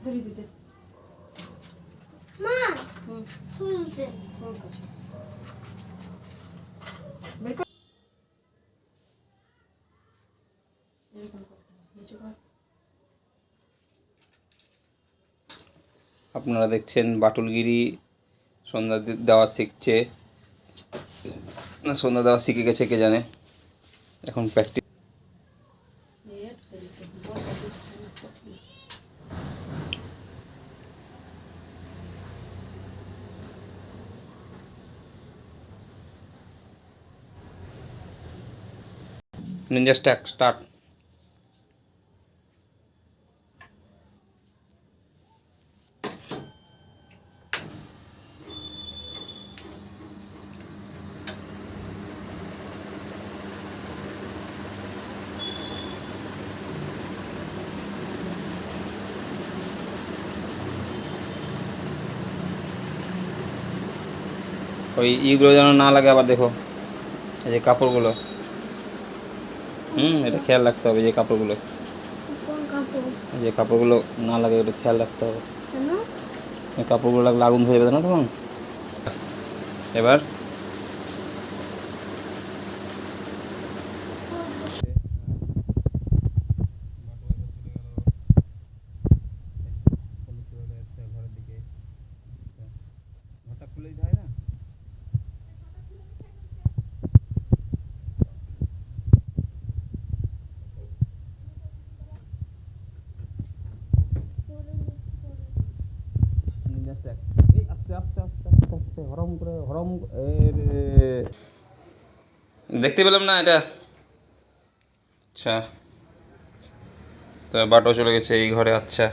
ধরে দিতে মা শুনছে বের কর এরকম করতে হবে নিচু কর। আপনারা দেখছেন বাটুলগিরি সন্ধ্যা দেওয়া শিখছে না, সন্ধ্যা দেওয়া শিখে গেছে কে জানে। এখন প্র্যাকটিস এর তরিকে বড় কঠিন নিনজা স্ট্যাক স্টার্ট। ওই ইগুলো যেন না লাগে আবার, দেখো এই যে কাপড়গুলো, এটা খেয়াল রাখতে হবে। যে কাপড়গুলো, কোন কাপড় যে কাপড়গুলো না লাগে এটা খেয়াল রাখতে হবে। কেন এই কাপড়গুলো লাগলে আগুন ধরে যাবে না তখন। এবার খুলেই যায় না। এই আস্তে আস্তে আস্তে আস্তে আস্তে হরম করে হরম। দেখতে পেলাম না এটা। আচ্ছা, তো বাটো চলে গেছে এই ঘরে। আচ্ছা,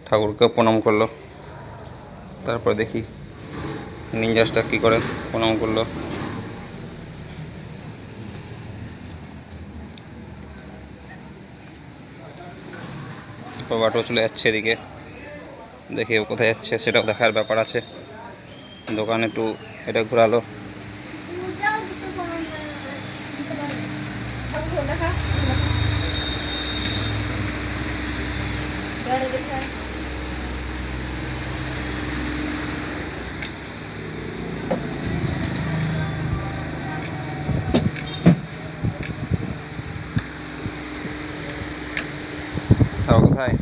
ঠাকুরকে প্রণাম করলো। তারপর দেখি নিনজাসটা কী করে প্রণাম করলো। তারপর বাটো চলে যাচ্ছে এদিকে। দেখি ও কোথায় যাচ্ছে সেটাও দেখার ব্যাপার আছে। দোকানে একটু এটা ঘোরালো। পূজাও দিতে পারবে দিতে পারবে ঠাকুর দেখা বাইরে দেখা তাও কোথায়?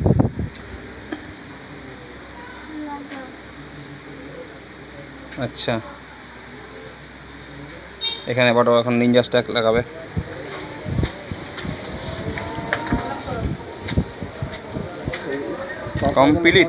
লাগা আচ্ছা, এখানে বাটো এখন নিনজা স্ট্যাক লাগাবে। কমপ্লিট।